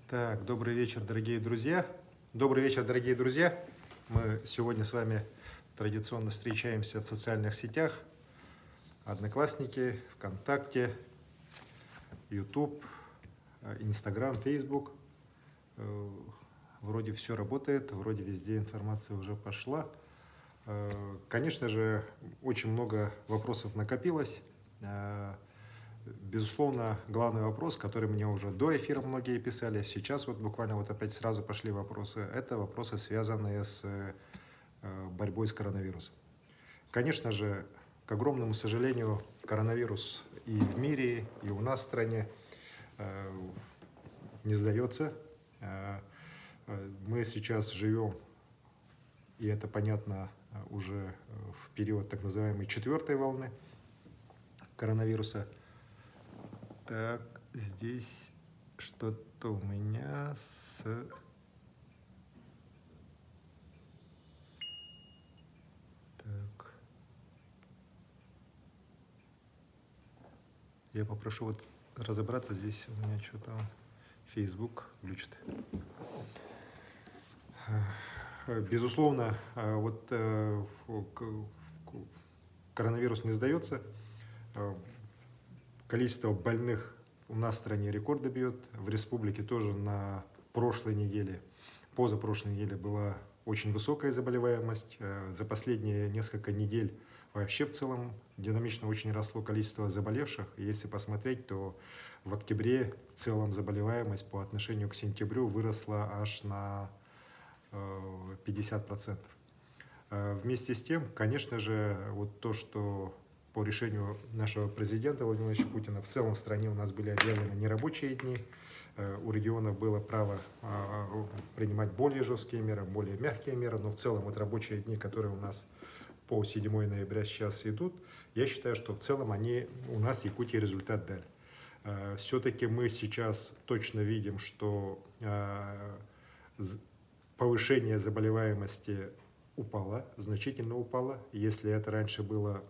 Так, добрый вечер, дорогие друзья. Добрый вечер, дорогие друзья. Мы сегодня с вами традиционно встречаемся в социальных сетях. Одноклассники, ВКонтакте, YouTube, Инстаграм, Фейсбук. Вроде все работает, вроде везде информация уже пошла. Конечно же, очень много вопросов накопилось. Безусловно, главный вопрос, который мне уже до эфира многие писали, сейчас вот буквально вот опять сразу пошли вопросы, это вопросы, связанные с борьбой с коронавирусом. Конечно же, к огромному сожалению, коронавирус и в мире, и у нас в стране не сдается. Мы сейчас живем, и это понятно, уже в период так называемой 4-й волны коронавируса. Так, здесь что-то у меня с... Так. Я попрошу вот разобраться, здесь у меня что-то Facebook глючит. Безусловно, вот коронавирус не сдается. Количество больных у нас в стране рекорды бьет. В республике тоже на прошлой неделе, позапрошлой неделе была очень высокая заболеваемость. За последние несколько недель вообще в целом динамично очень росло количество заболевших. Если посмотреть, то в октябре в целом заболеваемость по отношению к сентябрю выросла аж на 50%. Вместе с тем, конечно же, вот то, что по решению нашего президента Владимира Владимировича Путина в целом в стране у нас были объявлены нерабочие дни, у регионов было право принимать более жесткие меры, более мягкие меры, но в целом вот рабочие дни, которые у нас по 7 ноября сейчас идут, я считаю, что в целом они у нас в Якутии результат дали. Все-таки мы сейчас точно видим, что повышение заболеваемости упало, значительно упало. Если это раньше было,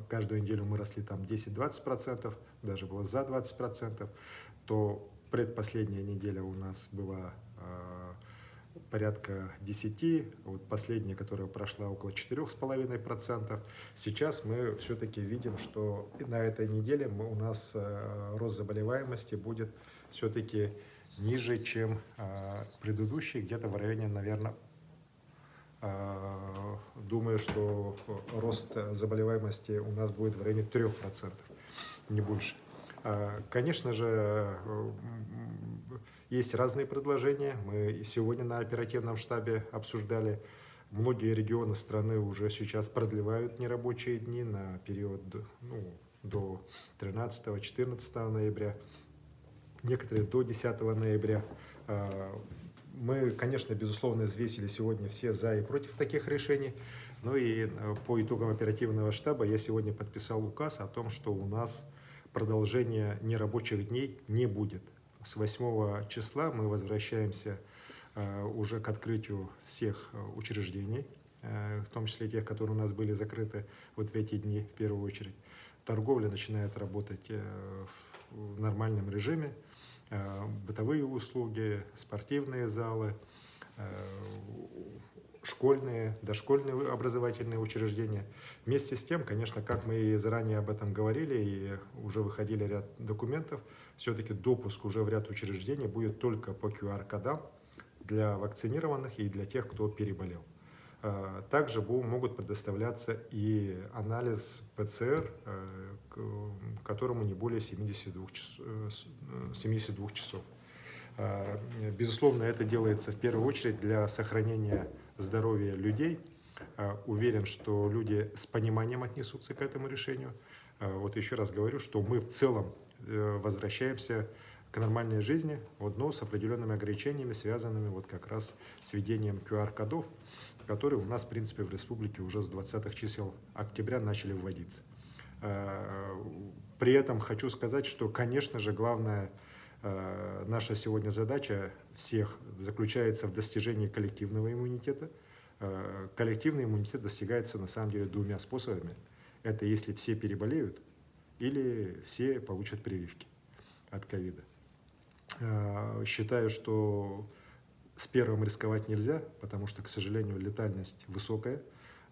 каждую неделю мы росли там 10-20%, даже было за 20%, то предпоследняя неделя у нас была порядка 10, вот последняя, которая прошла, около 4,5%. Сейчас мы все-таки видим, что на этой неделе у нас рост заболеваемости будет все-таки ниже, чем предыдущий, где-то в районе, наверное, думаю, что рост заболеваемости у нас будет в районе 3%, не больше. Конечно же, есть разные предложения. Мы сегодня на оперативном штабе обсуждали. Многие регионы страны уже сейчас продлевают нерабочие дни на период до 13-14 ноября, некоторые до 10 ноября. Мы, конечно, безусловно, взвесили сегодня все за и против таких решений. Ну и по итогам оперативного штаба я сегодня подписал указ о том, что у нас продолжения нерабочих дней не будет. С 8 числа мы возвращаемся уже к открытию всех учреждений, в том числе тех, которые у нас были закрыты вот в эти дни в первую очередь. Торговля начинает работать в нормальном режиме. Бытовые услуги, спортивные залы, школьные, дошкольные образовательные учреждения. Вместе с тем, конечно, как мы и заранее об этом говорили, и уже выходили ряд документов, все-таки допуск уже в ряд учреждений будет только по QR-кодам для вакцинированных и для тех, кто переболел. Также могут предоставляться и анализ ПЦР, которому не более 72 часов. Безусловно, это делается в первую очередь для сохранения здоровья людей. Уверен, что люди с пониманием отнесутся к этому решению. Вот еще раз говорю, что мы в целом возвращаемся к нормальной жизни, но с определенными ограничениями, связанными вот как раз с введением QR-кодов, которые у нас, в принципе, в республике уже с 20-х чисел октября начали вводиться. При этом хочу сказать, что, конечно же, главная наша сегодня задача всех заключается в достижении коллективного иммунитета. Коллективный иммунитет достигается на самом деле двумя способами. Это если все переболеют или все получат прививки от ковида. Считаю, что с первым рисковать нельзя, потому что, к сожалению, летальность высокая.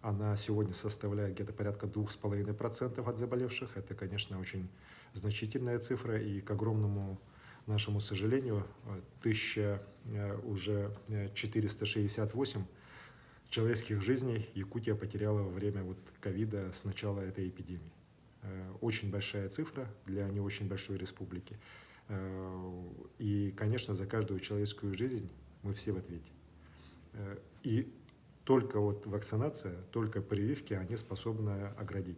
Она сегодня составляет где-то порядка 2,5% от заболевших. Это, конечно, очень значительная цифра. И, к огромному нашему сожалению, 1468 человеческих жизней Якутия потеряла во время ковида с начала этой эпидемии. Очень большая цифра для не очень большой республики. И, конечно, за каждую человеческую жизнь мы все в ответе. И только вакцинация, только прививки, они способны оградить.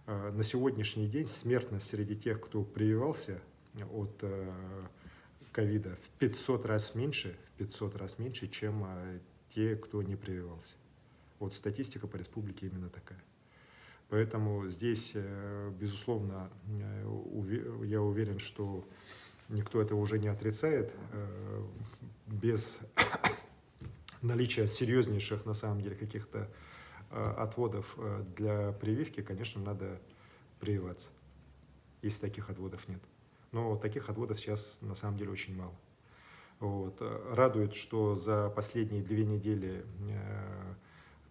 На сегодняшний день смертность среди тех, кто прививался от ковида, в 500 раз меньше, чем те, кто не прививался. Статистика по республике именно такая. Поэтому здесь, безусловно, я уверен, что никто этого уже не отрицает. Без наличия серьезнейших, на самом деле, каких-то отводов для прививки, конечно, надо прививаться, если таких отводов нет. Но таких отводов сейчас, на самом деле, очень мало. Радует, что за последние 2 недели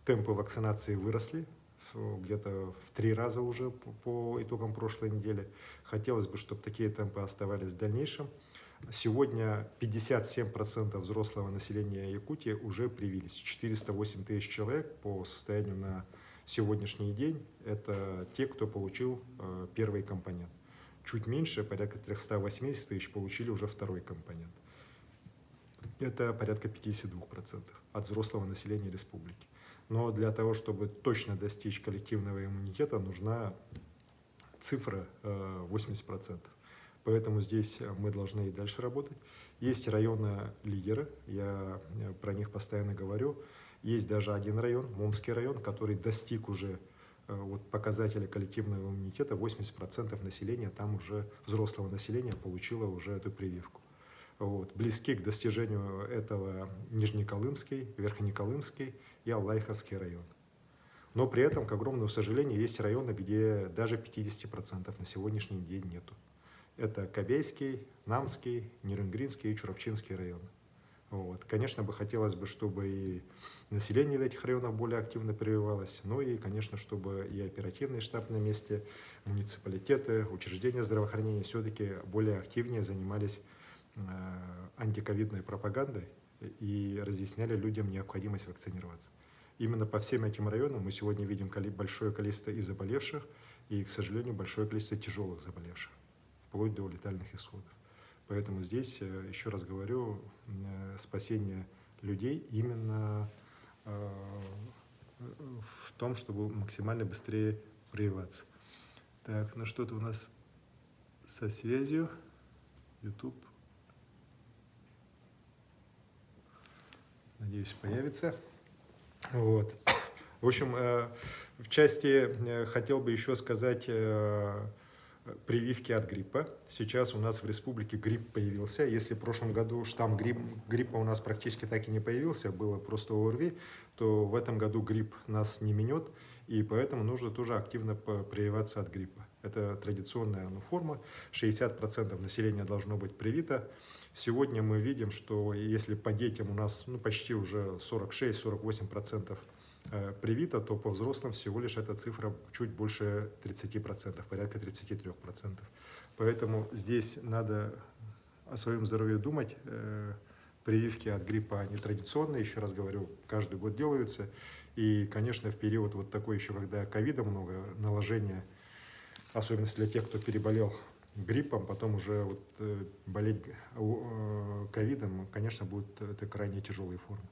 темпы вакцинации выросли, где-то в 3 раза уже по итогам прошлой недели. Хотелось бы, чтобы такие темпы оставались в дальнейшем. Сегодня 57% взрослого населения Якутии уже привились. 408 тысяч человек по состоянию на сегодняшний день – это те, кто получил первый компонент. Чуть меньше, порядка 380 тысяч, получили уже второй компонент. Это порядка 52% от взрослого населения республики. Но для того, чтобы точно достичь коллективного иммунитета, нужна цифра 80%. Поэтому здесь мы должны и дальше работать. Есть районы-лидеры, я про них постоянно говорю. Есть даже один район, Момский район, который достиг уже показателя коллективного иммунитета. 80% населения, там уже взрослого населения получило уже эту прививку. Близки к достижению этого Нижнеколымский, Верхнеколымский и Аллайховский район. Но при этом, к огромному сожалению, есть районы, где даже 50% на сегодняшний день нету. Это Кобейский, Намский, Нерюнгринский и Чурапчинский районы. Конечно, хотелось бы, чтобы и население в этих районах более активно прививалось, но и, конечно, чтобы и оперативный штаб на месте, муниципалитеты, учреждения здравоохранения все-таки более активнее занимались антиковидной пропагандой и разъясняли людям необходимость вакцинироваться. Именно по всем этим районам мы сегодня видим большое количество и заболевших, и, к сожалению, большое количество тяжелых заболевших, вплоть до летальных исходов. Поэтому здесь, еще раз говорю, спасение людей именно в том, чтобы максимально быстрее прививаться. Так, ну что-то у нас со связью. YouTube. Надеюсь, появится. В общем, в части хотел бы еще сказать прививки от гриппа. Сейчас у нас в республике грипп появился. Если в прошлом году штамм гриппа у нас практически так и не появился, было просто ОРВИ, то в этом году грипп нас не минет, и поэтому нужно тоже активно прививаться от гриппа. Это традиционная форма. 60% населения должно быть привито. Сегодня мы видим, что если по детям у нас почти уже 46-48% привито, то по взрослым всего лишь эта цифра чуть больше 30%, порядка 33%. Поэтому здесь надо о своем здоровье думать. Прививки от гриппа, они традиционные, еще раз говорю, каждый год делаются. И, конечно, в период такой еще, когда ковида много, наложения, особенно для тех, кто переболел гриппом, потом уже болеть ковидом, конечно, будут это крайне тяжелые формы.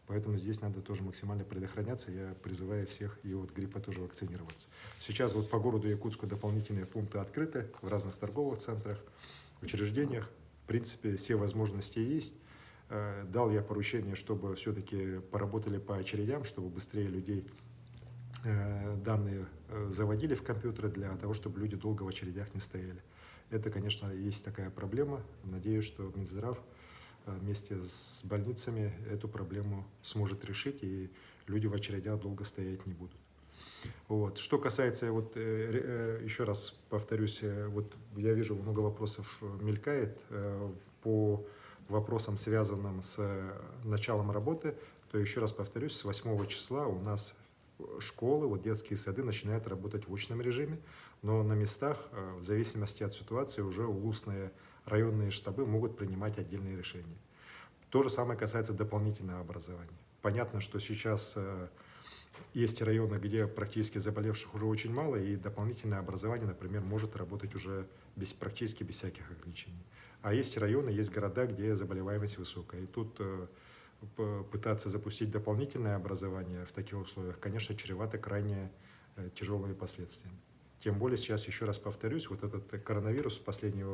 Поэтому здесь надо тоже максимально предохраняться. Я призываю всех и от гриппа тоже вакцинироваться. Сейчас по городу Якутску дополнительные пункты открыты в разных торговых центрах, учреждениях. В принципе, все возможности есть. Дал я поручение, чтобы все-таки поработали по очередям, чтобы быстрее людей данные заводили в компьютеры для того, чтобы люди долго в очередях не стояли. Это, конечно, есть такая проблема. Надеюсь, что Минздрав вместе с больницами эту проблему сможет решить, и люди в очередях долго стоять не будут. Что касается, еще раз повторюсь, я вижу, много вопросов мелькает. по вопросам, связанным с началом работы, то еще раз повторюсь, с 8 числа у нас школы, вот детские сады начинают работать в очном режиме, но на местах, в зависимости от ситуации, уже улусные районные штабы могут принимать отдельные решения. То же самое касается дополнительного образования. Понятно, что сейчас есть районы, где практически заболевших уже очень мало, и дополнительное образование, например, может работать уже практически без всяких ограничений. А есть районы, есть города, где заболеваемость высокая. И тут пытаться запустить дополнительное образование в таких условиях, конечно, чревато крайне тяжелыми последствиями. Тем более сейчас, еще раз повторюсь, вот этот коронавирус, последний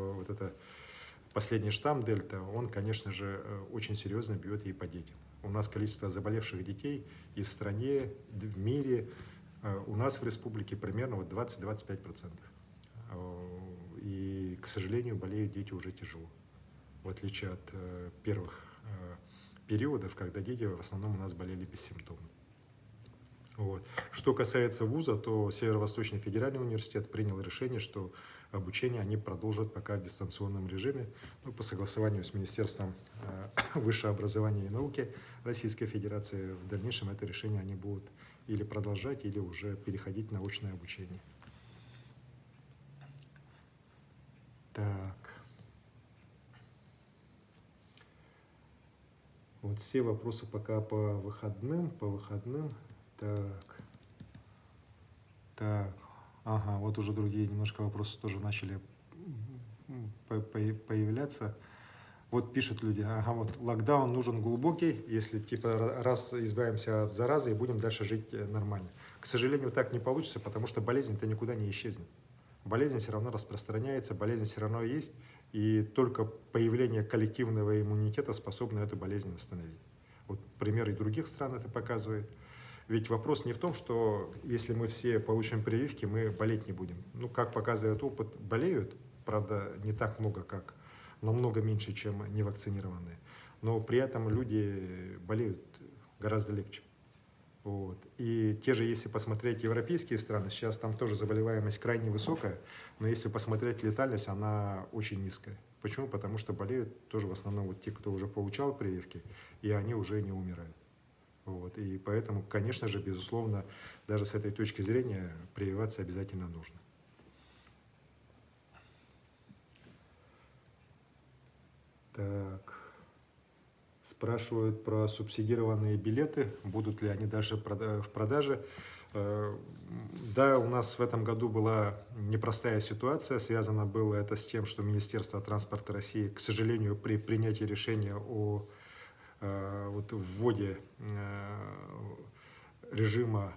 штамм дельта, он, конечно же, очень серьезно бьет и по детям. У нас количество заболевших детей и в стране, в мире, у нас в республике примерно 20-25%. И, к сожалению, болеют дети уже тяжело, в отличие от первых периодов, когда дети в основном у нас болели бессимптомно. Вот. Что касается вуза, то Северо-Восточный федеральный университет принял решение, что обучение они продолжат пока в дистанционном режиме, по согласованию с Министерством высшего образования и науки Российской Федерации. В дальнейшем это решение они будут или продолжать, или уже переходить на очное обучение. Так. Вот все вопросы пока по выходным. Так. Ага, вот уже другие немножко вопросы тоже начали появляться. Вот пишут люди, ага, вот локдаун нужен глубокий, если раз избавимся от заразы и будем дальше жить нормально. К сожалению, так не получится, потому что болезнь-то никуда не исчезнет. Болезнь все равно распространяется, болезнь все равно есть, и только появление коллективного иммунитета способно эту болезнь восстановить. Вот примеры других стран это показывает. Ведь вопрос не в том, что если мы все получим прививки, мы болеть не будем. Как показывает опыт, болеют, правда, не так много, намного меньше, чем невакцинированные. Но при этом люди болеют гораздо легче. Вот. И те же, если посмотреть европейские страны, сейчас там тоже заболеваемость крайне высокая, но если посмотреть летальность, она очень низкая. Почему? Потому что болеют тоже в основном те, кто уже получал прививки, и они уже не умирают. Вот. И поэтому, конечно же, безусловно, даже с этой точки зрения прививаться обязательно нужно. Так. Спрашивают про субсидированные билеты, будут ли они даже в продаже. Да, у нас в этом году была непростая ситуация, связано было это с тем, что Министерство транспорта России, к сожалению, при принятии решения о вводе режима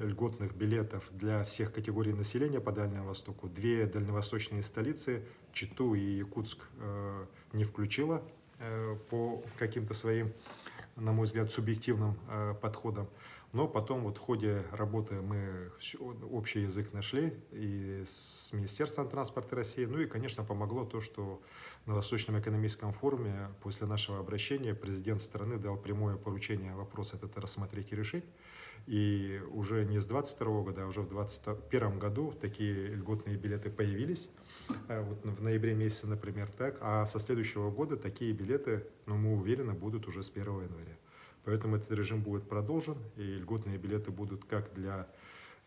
льготных билетов для всех категорий населения по Дальнему Востоку, две дальневосточные столицы, Читу и Якутск, не включила по каким-то своим, на мой взгляд, субъективным подходам. Но потом в ходе работы мы общий язык нашли и с Министерством транспорта России. И, конечно, помогло то, что на Восточном экономическом форуме после нашего обращения президент страны дал прямое поручение вопрос этот рассмотреть и решить. И уже не с 2022 года, а уже в 2021 году такие льготные билеты появились. В ноябре месяце, например, так. А со следующего года такие билеты, мы уверены, будут уже с 1 января. Поэтому этот режим будет продолжен, и льготные билеты будут как для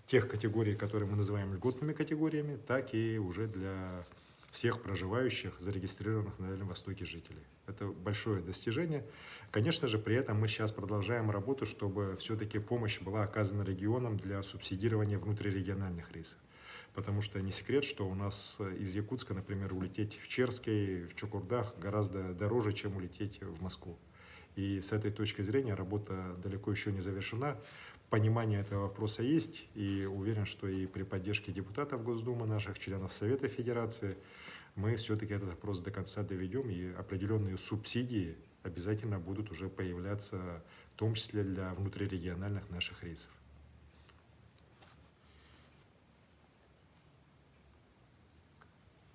тех категорий, которые мы называем льготными категориями, так и уже для всех проживающих, зарегистрированных на Дальнем Востоке жителей. Это большое достижение. Конечно же, при этом мы сейчас продолжаем работу, чтобы все-таки помощь была оказана регионам для субсидирования внутрирегиональных рейсов. Потому что не секрет, что у нас из Якутска, например, улететь в Черский, в Чукурдах гораздо дороже, чем улететь в Москву. И с этой точки зрения работа далеко еще не завершена. Понимание этого вопроса есть, и уверен, что и при поддержке депутатов Госдумы, наших членов Совета Федерации, мы все-таки этот вопрос до конца доведем, и определенные субсидии обязательно будут уже появляться, в том числе для внутрирегиональных наших рейсов.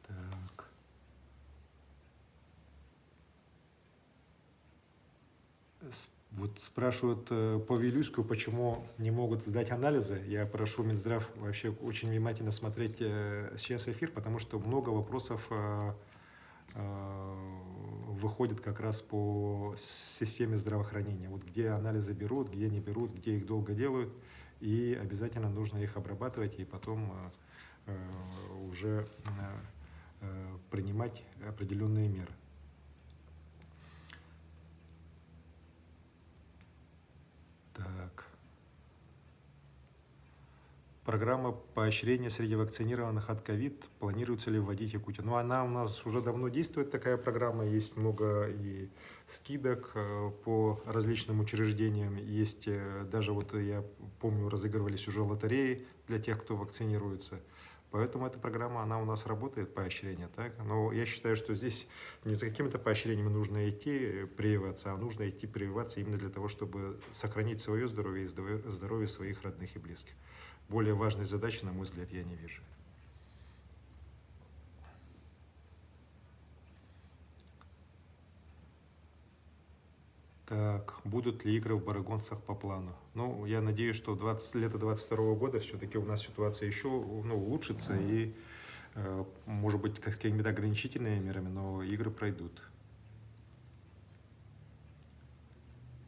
Так. Вот спрашивают по Вилюйску, почему не могут сдать анализы. Я прошу Минздрав вообще очень внимательно смотреть сейчас эфир, потому что много вопросов выходит как раз по системе здравоохранения. Вот где анализы берут, где не берут, где их долго делают, и обязательно нужно их обрабатывать и потом уже принимать определенные меры. Так. Программа поощрения среди вакцинированных от ковид планируется ли вводить в Якутии? Ну, она у нас уже давно действует, такая программа. Есть много и скидок по различным учреждениям. Есть даже, вот я помню, разыгрывались уже лотереи для тех, кто вакцинируется. Поэтому эта программа, она у нас работает, поощрение, так? Но я считаю, что здесь не за какими-то поощрениями нужно идти прививаться, а нужно идти прививаться именно для того, чтобы сохранить свое здоровье и здоровье своих родных и близких. Более важной задачи, на мой взгляд, я не вижу. Так, будут ли игры в Барагонцах по плану? Ну, я надеюсь, что лето 2022 года все-таки у нас ситуация еще улучшится и, может быть, какими-то ограничительными мерами, но игры пройдут.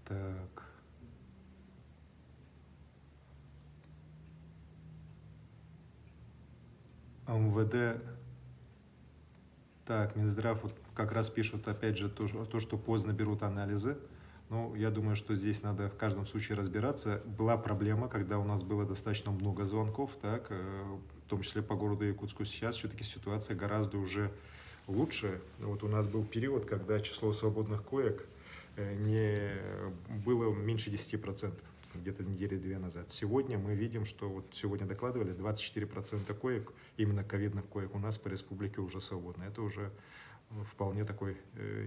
Так. МВД. Так, Минздрав вот как раз пишут, опять же, то, что поздно берут анализы. Ну, я думаю, что здесь надо в каждом случае разбираться. Была проблема, когда у нас было достаточно много звонков, так, в том числе по городу Якутску. Сейчас все-таки ситуация гораздо уже лучше. Вот у нас был период, когда число свободных коек не было меньше 10%, где-то недели 2 назад. Сегодня мы видим, что вот сегодня докладывали, 24% коек, именно ковидных коек у нас по республике уже свободны. Это уже вполне такой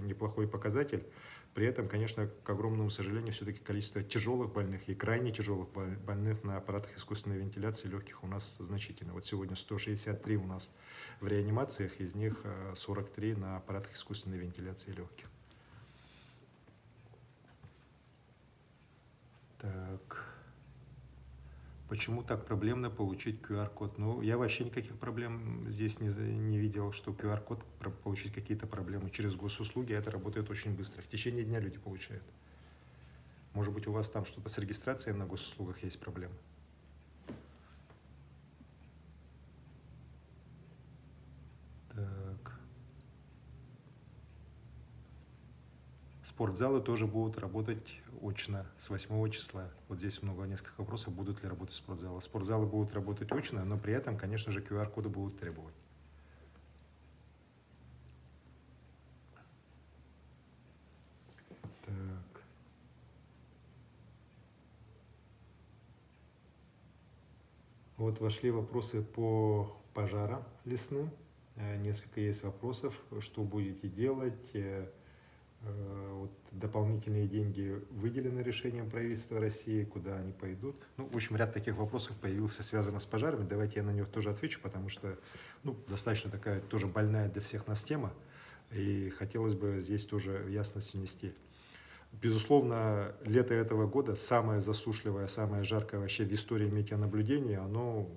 неплохой показатель. При этом, конечно, к огромному сожалению, все-таки количество тяжелых больных и крайне тяжелых больных на аппаратах искусственной вентиляции легких у нас значительно. Вот сегодня 163 у нас в реанимациях, из них 43 на аппаратах искусственной вентиляции легких. Так. Почему так проблемно получить QR-код? Ну, я вообще никаких проблем здесь не видел, что QR-код получить какие-то проблемы. Через госуслуги это работает очень быстро. В течение дня люди получают. Может быть, у вас там что-то с регистрацией на госуслугах есть проблемы? Так. Спортзалы тоже будут работать очно с 8 числа. Вот здесь несколько вопросов, будут ли работать спортзалы. Спортзалы будут работать очно, но при этом, конечно же, QR-коды будут требовать. Так. Вот вошли вопросы по пожарам лесным. Несколько есть вопросов, что будете делать. Вот дополнительные деньги выделены решением правительства России, куда они пойдут. Ну, в общем, ряд таких вопросов появился, связано с пожарами. Давайте я на них тоже отвечу, потому что достаточно такая тоже больная для всех нас тема, и хотелось бы здесь тоже ясность внести. Безусловно, лето этого года самое засушливое, самое жаркое вообще в истории метеонаблюдения, оно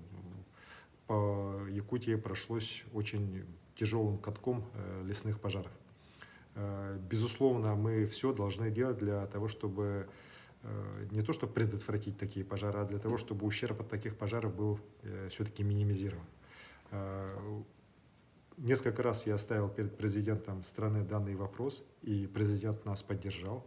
по Якутии прошлось очень тяжелым катком лесных пожаров. Безусловно, мы все должны делать для того, чтобы не то чтобы предотвратить такие пожары, а для того, чтобы ущерб от таких пожаров был все-таки минимизирован. Несколько раз я ставил перед президентом страны данный вопрос, и президент нас поддержал.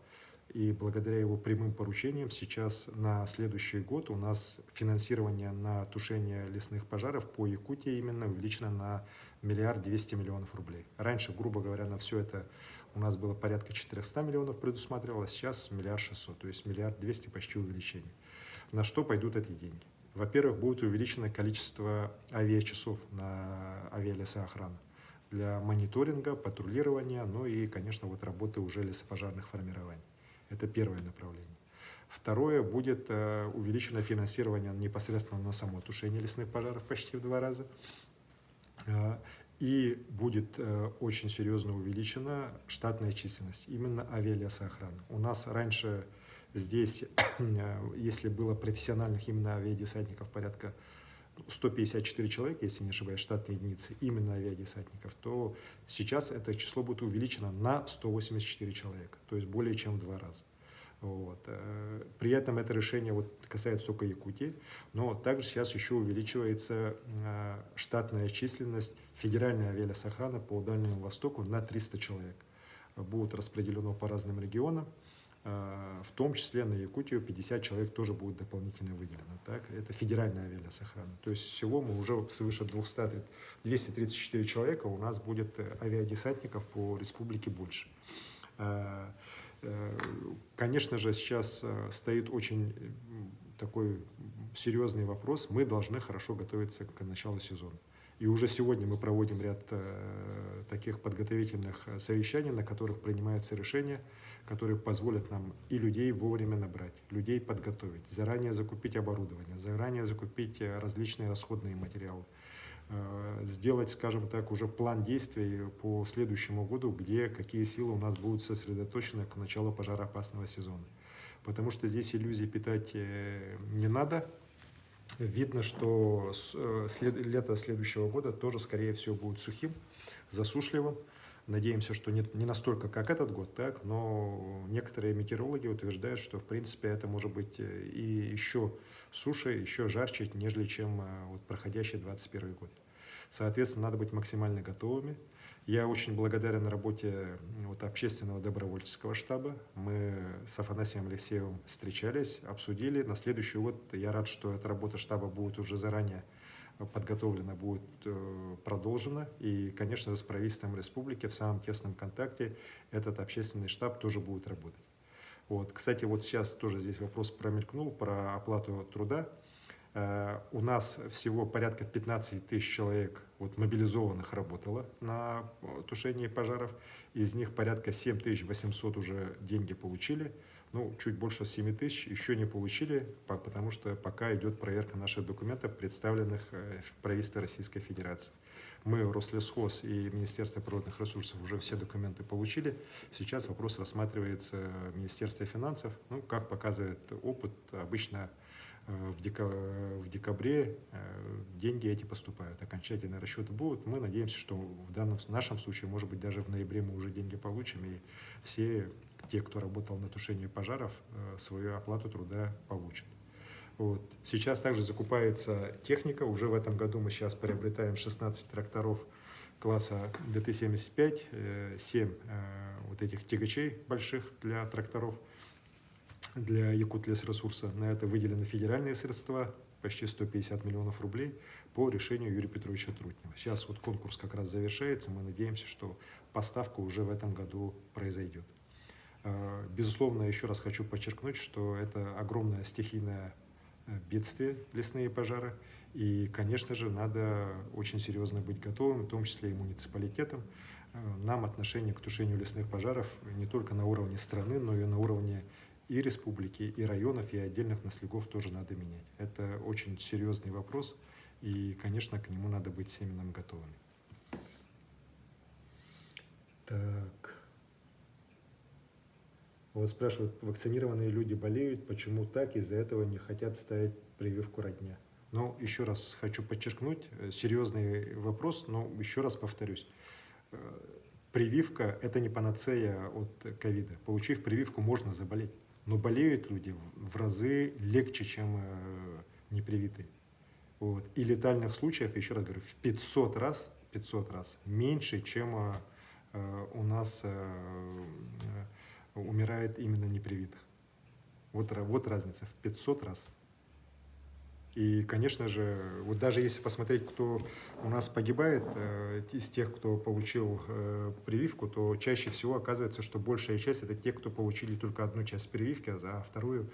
И благодаря его прямым поручениям сейчас на следующий год у нас финансирование на тушение лесных пожаров по Якутии именно увеличено на 1 200 000 000 рублей. Раньше, грубо говоря, на все это у нас было порядка 400 миллионов предусматривалось, сейчас 1 600 000 000, то есть 1 200 000 000 почти увеличение. На что пойдут эти деньги? Во-первых, будет увеличено количество авиачасов на авиалесоохрану для мониторинга, патрулирования, ну и, конечно, вот работы уже лесопожарных формирований. Это первое направление. Второе, будет увеличено финансирование непосредственно на само тушение лесных пожаров почти в 2 раза. И будет очень серьезно увеличена штатная численность именно авиалесоохраны. У нас раньше здесь, если было профессиональных именно авиадесантников порядка 154 человека, если не ошибаюсь, штатные единицы, именно авиадесантников, то сейчас это число будет увеличено на 184 человека, то есть более чем в 2 раза. Вот. При этом это решение вот касается только Якутии, но также сейчас еще увеличивается штатная численность Федеральной авиасохраны по Дальнему Востоку на 300 человек. Будут распределено по разным регионам, в том числе на Якутию 50 человек тоже будет дополнительно выделено. Так? Это федеральная авиасохрана. То есть всего мы уже свыше 234 человека у нас будет авиадесантников по республике больше. Конечно же, сейчас стоит очень такой серьезный вопрос. Мы должны хорошо готовиться к началу сезона. И уже сегодня мы проводим ряд таких подготовительных совещаний, на которых принимаются решения, которые позволят нам и людей вовремя набрать, людей подготовить, заранее закупить оборудование, заранее закупить различные расходные материалы, сделать, скажем так, уже план действий по следующему году, где какие силы у нас будут сосредоточены к началу пожароопасного сезона. Потому что здесь иллюзий питать не надо. Видно, что лето следующего года тоже, скорее всего, будет сухим, засушливым. Надеемся, что не настолько, как этот год, так, но некоторые метеорологи утверждают, что, в принципе, это может быть и еще суше, еще жарче, нежели чем вот проходящий 2021 год. Соответственно, надо быть максимально готовыми. Я очень благодарен работе вот, общественного добровольческого штаба. Мы с Афанасием Алексеевым встречались, обсудили. На следующий год я рад, что эта работа штаба будет уже заранее подготовлена, будет продолжена. И, конечно, с правительством республики в самом тесном контакте этот общественный штаб тоже будет работать. Вот. Кстати, вот сейчас тоже здесь вопрос промелькнул про оплату труда. У нас всего порядка 15 тысяч человек вот, мобилизованных работало на тушении пожаров. Из них порядка 7800 уже деньги получили. Ну, чуть больше 7 тысяч еще не получили, потому что пока идет проверка наших документов, представленных в правительстве Российской Федерации. Мы, Рослесхоз и Министерство природных ресурсов, уже все документы получили. Сейчас вопрос рассматривается в Министерстве финансов. Ну, как показывает опыт, обычно в декабре деньги эти поступают, окончательные расчеты будут. Мы надеемся, что в нашем случае, может быть, даже в ноябре мы уже деньги получим, и все те, кто работал на тушении пожаров, свою оплату труда получат. Вот. Сейчас также закупается техника. Уже в этом году мы сейчас приобретаем 16 тракторов класса ДТ-75, 7 вот этих тягачей больших для тракторов, для Якутлесресурса. На это выделены федеральные средства, почти 150 миллионов рублей по решению Юрия Петровича Трутнева. Сейчас вот конкурс как раз завершается, мы надеемся, что поставка уже в этом году произойдет. Безусловно, еще раз хочу подчеркнуть, что это огромное стихийное бедствие, лесные пожары, и, конечно же, надо очень серьезно быть готовым, в том числе и муниципалитетам. Нам отношение к тушению лесных пожаров не только на уровне страны, но и на уровне и республики, и районов, и отдельных наследников тоже надо менять. Это очень серьезный вопрос, и, конечно, к нему надо быть всеми нам готовыми. Так. Вот спрашивают, вакцинированные люди болеют, почему так, из-за этого не хотят ставить прививку родня. Но еще раз хочу подчеркнуть, серьезный вопрос, но еще раз повторюсь. Прививка – это не панацея от ковида. Получив прививку, можно заболеть. Но болеют люди в разы легче, чем непривитые. Вот. И летальных случаев, еще раз говорю, в 500 раз меньше, чем у нас умирает именно непривитых. Вот разница, в 500 раз. И, конечно же, вот даже если посмотреть, кто у нас погибает, из тех, кто получил прививку, то чаще всего оказывается, что большая часть это те, кто получили только одну часть прививки, а вторую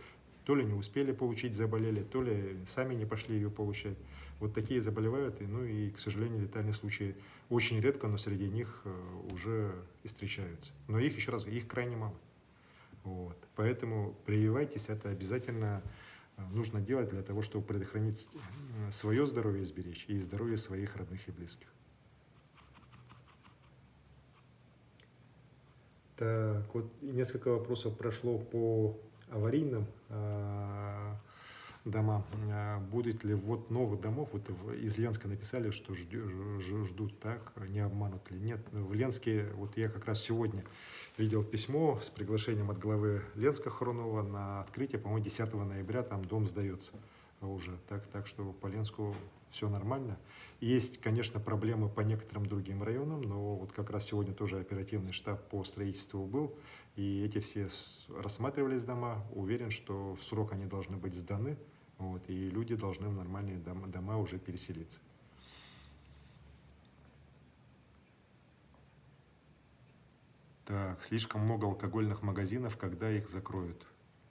то ли не успели получить, заболели, то ли сами не пошли ее получать. Вот такие заболевают, ну и, к сожалению, летальные случаи очень редко, но среди них уже и встречаются. Но их, еще раз, их крайне мало. Вот. Поэтому прививайтесь, это обязательно нужно делать для того, чтобы предохранить свое здоровье, сберечь и здоровье своих родных и близких. Так, вот несколько вопросов прошло по аварийным дома. Будет ли ввод новых домов? Вот из Ленска написали, что ждут, так, не обманут ли. Нет, в Ленске, вот я как раз сегодня видел письмо с приглашением от главы Ленска Хрунова на открытие, по-моему, 10 ноября там дом сдается уже. Так что по Ленску все нормально. Есть, конечно, проблемы по некоторым другим районам, но вот как раз сегодня тоже оперативный штаб по строительству был, и эти все рассматривались дома. Уверен, что в срок они должны быть сданы, вот, и люди должны в нормальные дома уже переселиться. Так, слишком много алкогольных магазинов, когда их закроют?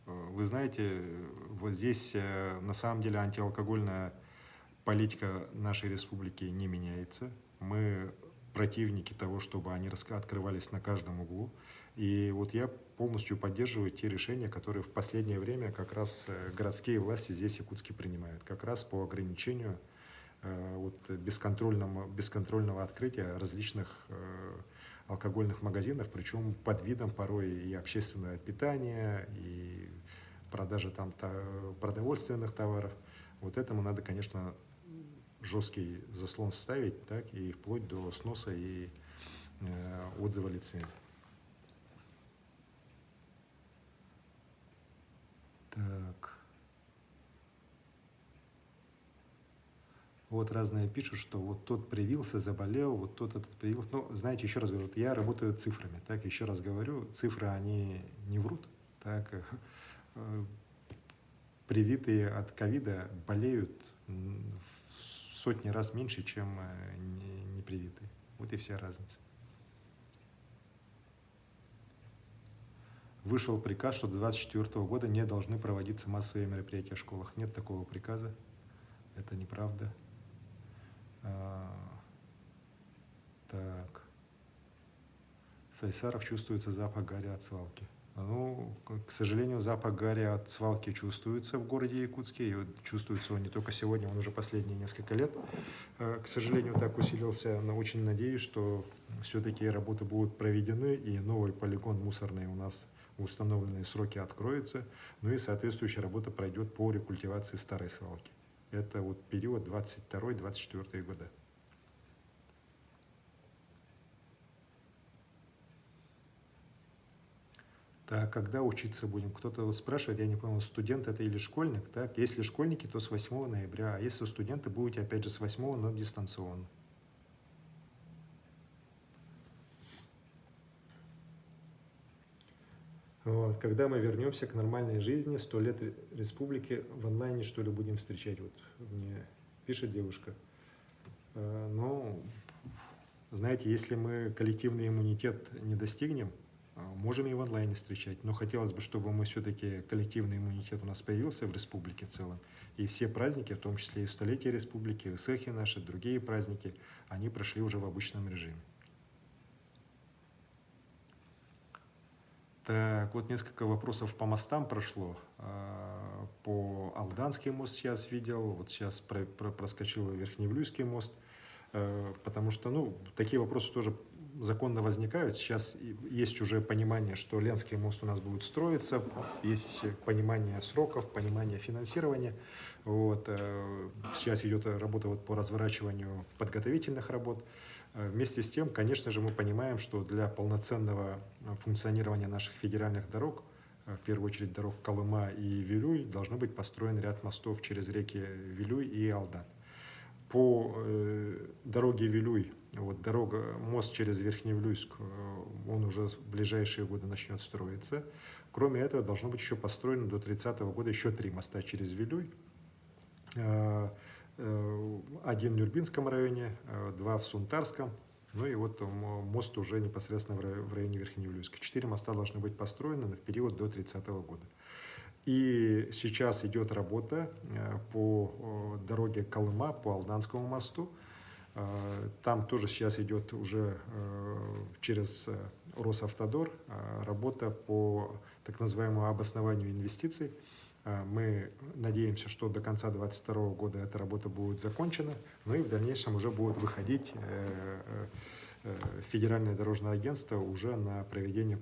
Вы знаете, вот здесь на самом деле антиалкогольная политика нашей республики не меняется. Мы противники того, чтобы они открывались на каждом углу. И вот я полностью поддерживаю те решения, которые в последнее время как раз городские власти здесь, в Якутске, принимают. Как раз по ограничению вот, бесконтрольного открытия различных алкогольных магазинов, причем под видом порой и общественного питания, и продажи там продовольственных товаров. Вот этому надо, конечно, жесткий заслон ставить, так, и вплоть до сноса и отзыва лицензий. Так. Вот разные пишут, что вот тот привился, заболел, вот тот этот привился. Ну, знаете, еще раз говорю, вот я работаю цифрами, так, еще раз говорю, цифры, они не врут, так, привитые от ковида болеют в сотни раз меньше, чем не привитые. Вот и вся разница. Вышел приказ, что до 2024 года не должны проводиться массовые мероприятия в школах. Нет такого приказа. Это неправда. Так. С Айсаров чувствуется запах гари от свалки. Ну, к сожалению, запах гари от свалки чувствуется в городе Якутске. И чувствуется он не только сегодня, он уже последние несколько лет. К сожалению, так усилился. Но очень надеюсь, что все-таки работы будут проведены, и новый полигон мусорный у нас в установленные сроки откроется. Ну и соответствующая работа пройдет по рекультивации старой свалки. Это вот период 22-24 года. Так, когда учиться будем? Кто-то вот спрашивает, я не понял, студент это или школьник? Так, если школьники, то с 8 ноября, а если студенты, будете опять же с 8, но дистанционно. Вот, когда мы вернемся к нормальной жизни, 100 лет республики в онлайне, что ли, будем встречать? Вот мне пишет девушка. Но, знаете, если мы коллективный иммунитет не достигнем, можем и в онлайне встречать. Но хотелось бы, чтобы мы все-таки коллективный иммунитет у нас появился в республике в целом. И все праздники, в том числе и столетие республики, СЭХи наши, другие праздники, они прошли уже в обычном режиме. Так, вот несколько вопросов по мостам прошло. По Алданский мост сейчас видел, вот сейчас проскочил Верхневлюйский мост, потому что, ну, такие вопросы тоже законно возникают. Сейчас есть уже понимание, что Ленский мост у нас будет строиться, есть понимание сроков, понимание финансирования. Вот. Сейчас идет работа вот по разворачиванию подготовительных работ. Вместе с тем, конечно же, мы понимаем, что для полноценного функционирования наших федеральных дорог, в первую очередь дорог Колыма и Вилюй, должны быть построен ряд мостов через реки Вилюй и Алдан. По дороге Вилюй, вот мост через Верхневлюйск, он уже в ближайшие годы начнет строиться. Кроме этого, должно быть еще построено до 30 года еще 3 моста через Вилюй. Один в Нюрбинском районе, 2 в Сунтарском, ну и вот мост уже непосредственно в районе Верхневлюйска. 4 моста должны быть построены в период до 30 года. И сейчас идет работа по дороге Колыма, по Алданскому мосту. Там тоже сейчас идет уже через Росавтодор работа по так называемому обоснованию инвестиций. Мы надеемся, что до конца 2022 года эта работа будет закончена, ну и в дальнейшем уже будет выходить Федеральное дорожное агентство уже на проведение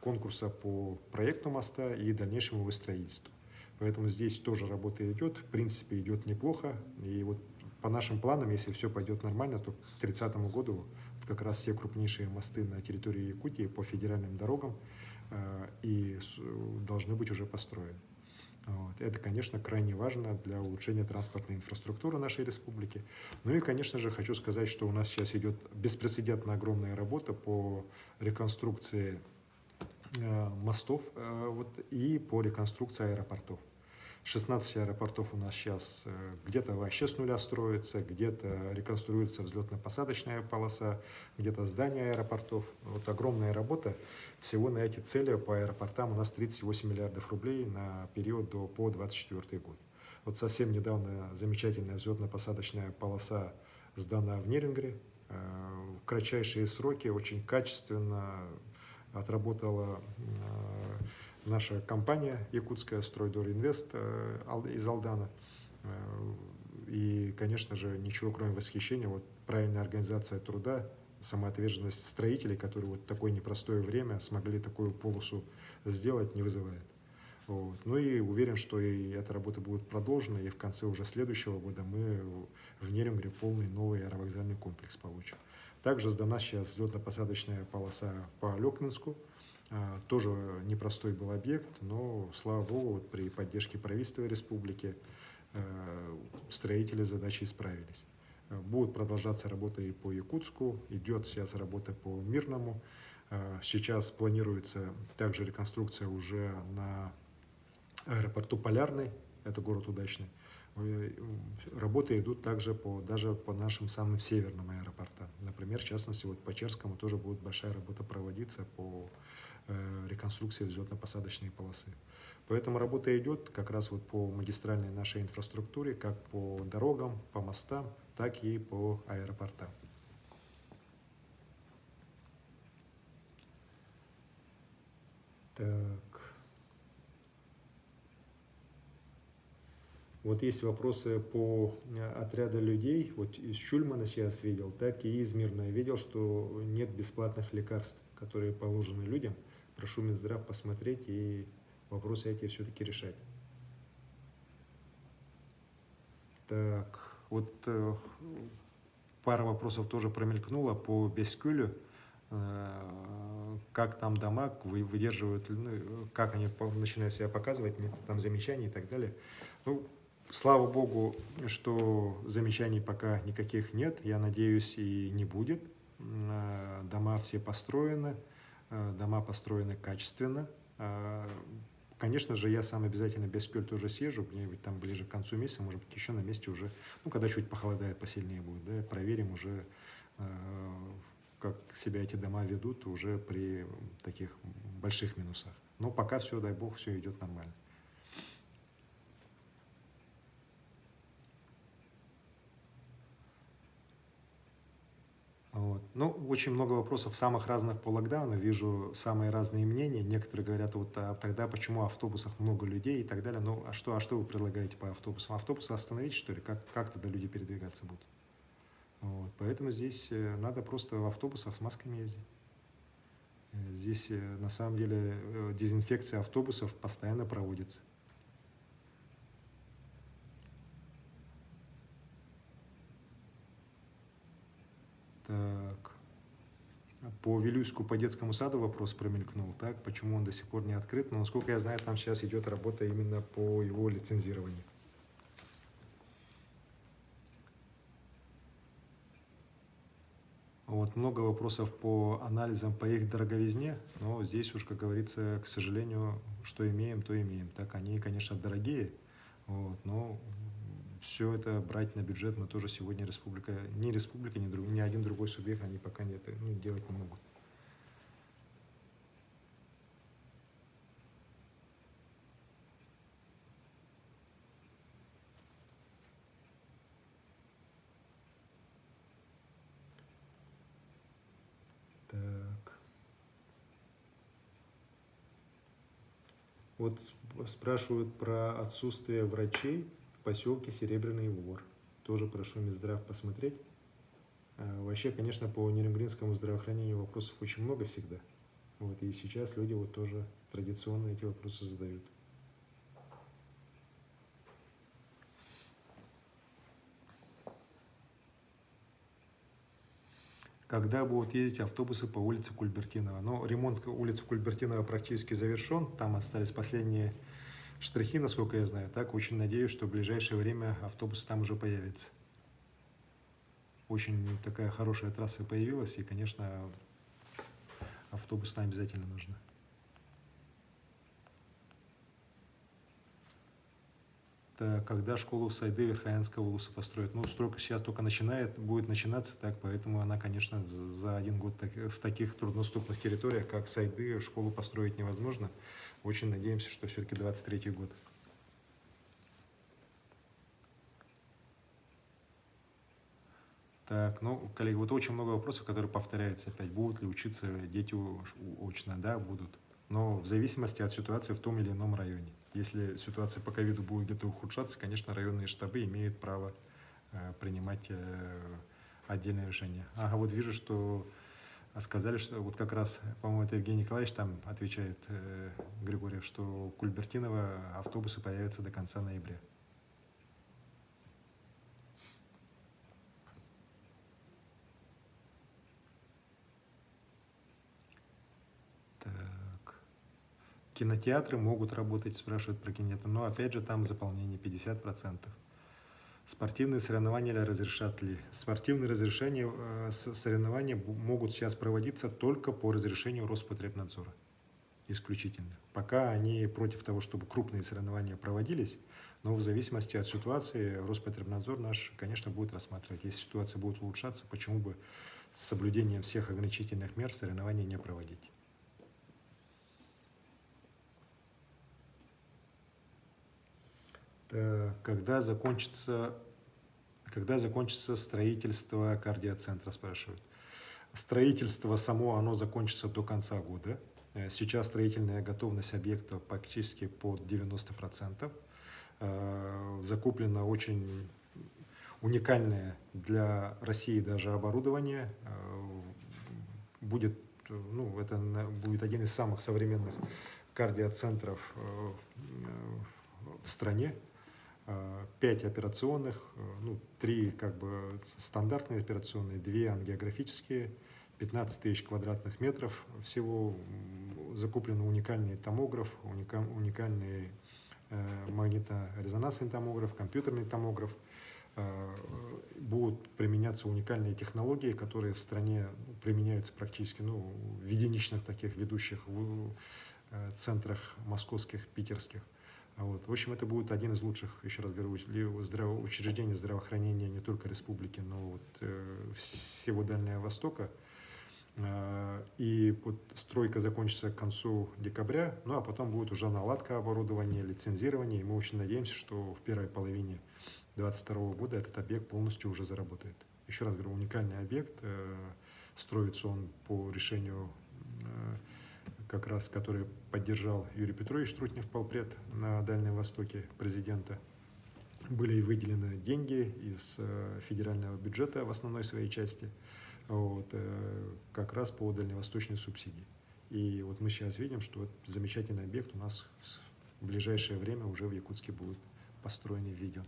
конкурса по проекту моста и дальнейшему его строительству. Поэтому здесь тоже работа идет, в принципе, идет неплохо. И вот по нашим планам, если все пойдет нормально, то к 30 году вот как раз все крупнейшие мосты на территории Якутии по федеральным дорогам должны быть уже построены. Вот. Это, конечно, крайне важно для улучшения транспортной инфраструктуры нашей республики. Ну и, конечно же, хочу сказать, что у нас сейчас идет беспрецедентно огромная работа по реконструкции мостов и по реконструкции аэропортов. 16 аэропортов у нас сейчас где-то вообще с нуля строится, где-то реконструируется взлетно-посадочная полоса, где-то здание аэропортов. Вот огромная работа. Всего на эти цели по аэропортам у нас 38 миллиардов рублей на период по 2024 год. Вот совсем недавно замечательная взлетно-посадочная полоса сдана в Нерингре. В кратчайшие сроки, очень качественно отработала наша компания якутская «Стройдоринвест» из Алдана. И, конечно же, ничего кроме восхищения, вот правильная организация труда, самоотверженность строителей, которые вот в такое непростое время смогли такую полосу сделать, не вызывает. Вот. Ну и уверен, что и эта работа будет продолжена, и в конце уже следующего года мы в Нерингре полный новый аэровокзальный комплекс получим. Также сдана сейчас взлетно-посадочная полоса по Лёкминску. Тоже непростой был объект, но, слава богу, вот при поддержке правительства республики строители задачи справились. Будут продолжаться работы и по Якутску, идет сейчас работа по Мирному. Сейчас планируется также реконструкция уже на аэропорту Полярный, это город Удачный. Работы идут также даже по нашим самым северным аэропортам. Например, в частности, вот по Черскому тоже будет большая работа проводиться по реконструкции взлетно-посадочной полосы. Поэтому работа идет как раз вот по магистральной нашей инфраструктуре, как по дорогам, по мостам, так и по аэропортам. Так. Вот есть вопросы по отряду людей. Вот из Чульмана сейчас видел, так и из Мирного видел, что нет бесплатных лекарств, которые положены людям. Прошу Минздрав посмотреть и вопросы эти все-таки решать. Так, вот пара вопросов тоже промелькнула по Бескюлю. Как там дома выдерживают, как они начинают себя показывать, нет там замечаний и так далее. Ну, слава богу, что замечаний пока никаких нет, я надеюсь, и не будет. Дома все построены, дома построены качественно. Конечно же, я сам обязательно Бескюль тоже съезжу, где-нибудь там ближе к концу месяца, может быть, еще на месте уже, когда чуть похолодает, посильнее будет, да, проверим уже, как себя эти дома ведут уже при таких больших минусах. Но пока все, дай бог, все идет нормально. Вот. Ну, очень много вопросов самых разных по локдауну, вижу самые разные мнения. Некоторые говорят, вот тогда почему в автобусах много людей и так далее. Ну, а что вы предлагаете по автобусам? Автобусы остановить, что ли? Как тогда люди передвигаться будут? Вот. Поэтому здесь надо просто в автобусах с масками ездить. Здесь на самом деле дезинфекция автобусов постоянно проводится. Так. По Вилюйску, по детскому саду вопрос промелькнул. Так, почему он до сих пор не открыт? Но, насколько я знаю, там сейчас идет работа именно по его лицензированию. Вот, много вопросов по анализам по их дороговизне, но здесь уж, как говорится, к сожалению, что имеем, то имеем. Так, они, конечно, дорогие, вот, но все это брать на бюджет мы тоже сегодня ни один другой субъект, они пока делать не могут. Так. Вот спрашивают про отсутствие врачей в поселке Серебряный Вор. Тоже прошу Минздрав посмотреть. Вообще, конечно, по нерюнгринскому здравоохранению вопросов очень много всегда. Вот, и сейчас люди вот тоже традиционно эти вопросы задают. когда будут ездить автобусы по улице Кульбертинова. Но ремонт улицы Кульбертинова практически завершен, там остались последние штрихи, насколько я знаю. Так, очень надеюсь, что в ближайшее время автобусы там уже появятся. Очень такая хорошая трасса появилась, и, конечно, автобусы нам обязательно нужны. Когда школу в Сайды Верхоянского улуса построят. Ну, стройка сейчас только будет начинаться, так, поэтому она, конечно, за один год в таких труднодоступных территориях, как Сайды, школу построить невозможно. Очень надеемся, что все-таки 23-й год. Так, ну, коллеги, вот очень много вопросов, которые повторяются опять. Будут ли учиться дети очно? Да, будут. Но в зависимости от ситуации в том или ином районе. Если ситуация по ковиду будет где-то ухудшаться, конечно, районные штабы имеют право принимать отдельные решения. Ага, вот вижу, что сказали, что вот как раз, по-моему, это Евгений Николаевич там отвечает, Григорьев, что Кульбертиново автобусы появятся до конца ноября. Кинотеатры могут работать, спрашивают про кинотеатры, но опять же там заполнение 50%. Спортивные соревнования разрешат ли? Спортивные соревнования могут сейчас проводиться только по разрешению Роспотребнадзора. Исключительно. Пока они против того, чтобы крупные соревнования проводились, но в зависимости от ситуации Роспотребнадзор наш, конечно, будет рассматривать. Если ситуация будет улучшаться, почему бы с соблюдением всех ограничительных мер соревнований не проводить? Когда закончится строительство кардиоцентра, спрашивают. Строительство само, оно закончится до конца года. Сейчас строительная готовность объекта практически под 90%. Закуплено очень уникальное для России даже оборудование. Это будет один из самых современных кардиоцентров в стране. 5 операционных, 3 как бы стандартные операционные, 2 ангиографические, 15 тысяч квадратных метров. Всего закуплен уникальный томограф, уникальный магнитно-резонансный томограф, компьютерный томограф. Будут применяться уникальные технологии, которые в стране применяются практически в единичных таких ведущих центрах московских, питерских. В общем, это будет один из лучших, еще раз говорю, учреждений здравоохранения не только республики, но всего Дальнего Востока. И стройка закончится к концу декабря, а потом будет уже наладка оборудования, лицензирование. И мы очень надеемся, что в первой половине 2022 года этот объект полностью уже заработает. Еще раз говорю, уникальный объект. Строится он по решению как раз, который поддержал Юрий Петрович Трутнев, полпред на Дальнем Востоке, президента. Были выделены деньги из федерального бюджета в основной своей части, как раз по дальневосточной субсидии. И мы сейчас видим, что замечательный объект у нас в ближайшее время уже в Якутске будет построен и введен.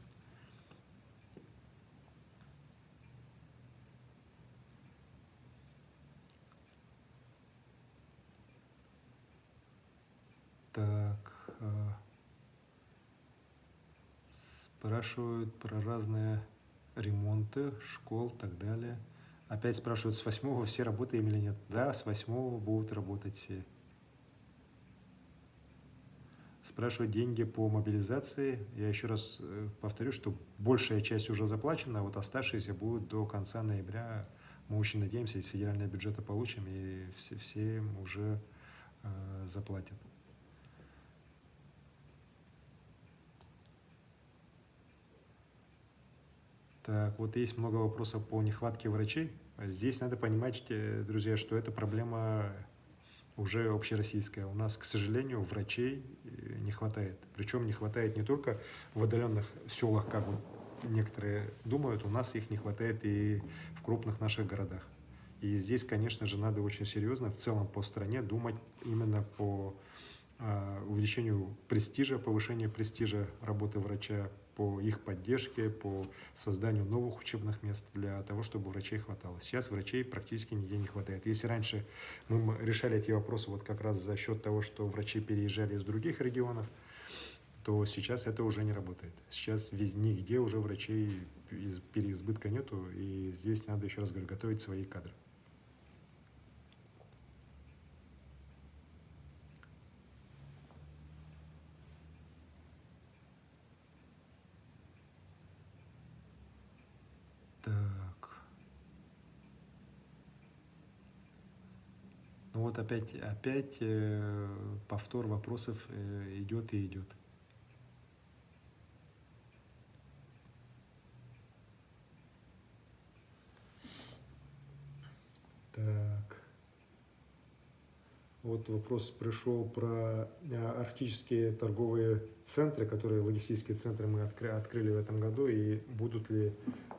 Спрашивают про разные ремонты школ и так далее. Опять спрашивают, с 8-го все работаем или нет? Да, с 8-го будут работать все. Спрашивают деньги по мобилизации. Я еще раз повторю, что большая часть уже заплачена, а оставшиеся будут до конца ноября. Мы очень надеемся, из федерального бюджета получим, и все уже заплатят. Так, есть много вопросов по нехватке врачей. Здесь надо понимать, друзья, что это проблема уже общероссийская. У нас, к сожалению, врачей не хватает. Причем не хватает не только в отдаленных селах, как некоторые думают, у нас их не хватает и в крупных наших городах. И здесь, конечно же, надо очень серьезно в целом по стране думать именно по увеличению престижа, повышению престижа работы врача, по их поддержке, по созданию новых учебных мест для того, чтобы врачей хватало. Сейчас врачей практически нигде не хватает. Если раньше мы решали эти вопросы вот как раз за счет того, что врачи переезжали из других регионов, то сейчас это уже не работает. Сейчас нигде уже врачей переизбытка нету, и здесь надо, еще раз говорю, готовить свои кадры. Так. Ну вот опять повтор вопросов идет и идет. Так. Вот вопрос пришел про арктические торговые центры, которые логистические центры мы открыли в этом году, и будут ли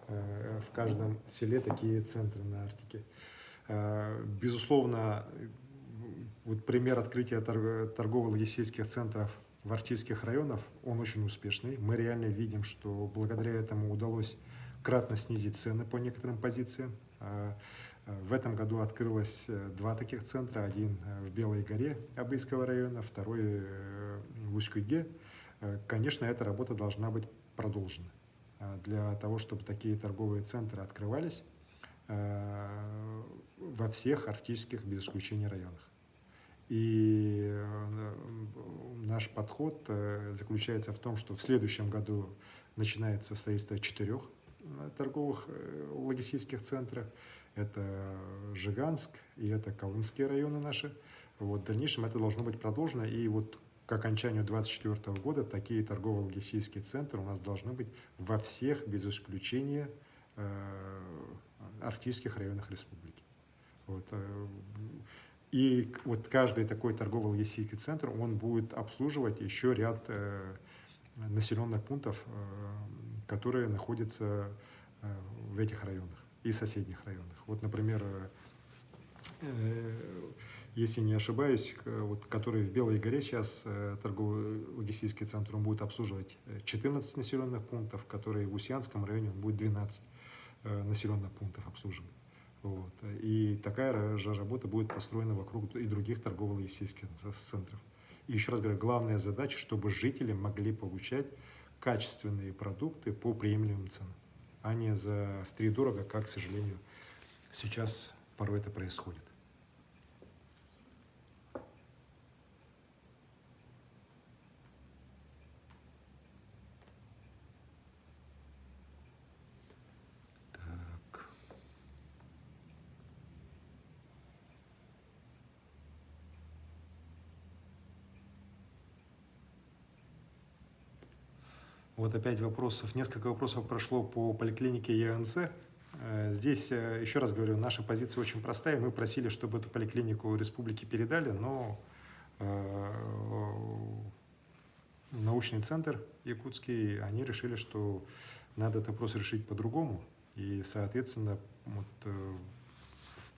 в каждом селе такие центры на Арктике. Безусловно, вот пример открытия торгово-логистических центров в арктических районах, он очень успешный. Мы реально видим, что благодаря этому удалось кратно снизить цены по некоторым позициям. В этом году открылось 2 таких центра. Один в Белой горе Абыйского района, второй в Усть-Куйге. Конечно, эта работа должна быть продолжена. Для того, чтобы такие торговые центры открывались во всех арктических, без исключения, районах. И наш подход заключается в том, что в следующем году начинается строительство 4 торговых логистических центров. Это Жиганск и это Колымские районы наши. Вот, в дальнейшем это должно быть продолжено. И вот к окончанию 2024 года такие торгово-логистические центры у нас должны быть во всех, без исключения, арктических районах республики. Вот. И вот каждый такой торгово-логистический центр, он будет обслуживать еще ряд населенных пунктов, которые находятся в этих районах и соседних районах. Вот, например, если не ошибаюсь, вот, который в Белой горе сейчас торговый логистический центр, он будет обслуживать 14 населенных пунктов, который в Устьянском районе он будет 12 населенных пунктов обслуживать. Вот. И такая же работа будет построена вокруг и других торгово-логистических центров. И еще раз говорю, главная задача, чтобы жители могли получать качественные продукты по приемлемым ценам, а не втридорого, как, к сожалению, сейчас порой это происходит. Так. Вот опять несколько вопросов прошло по поликлинике ЕНЦ. Здесь, еще раз говорю, наша позиция очень простая. Мы просили, чтобы эту поликлинику республике передали, но научный центр якутский, они решили, что надо этот вопрос решить по-другому. И, соответственно, вот,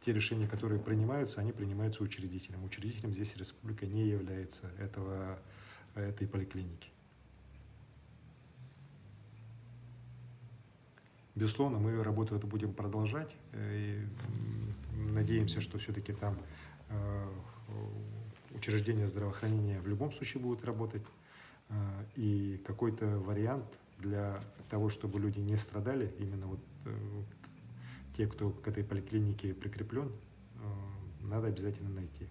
те решения, которые принимаются, они принимаются учредителем. Учредителем здесь республика не является этой поликлиники. Безусловно, мы работу эту будем продолжать. И надеемся, что все-таки там учреждения здравоохранения в любом случае будут работать. И какой-то вариант для того, чтобы люди не страдали, именно вот те, кто к этой поликлинике прикреплен, надо обязательно найти.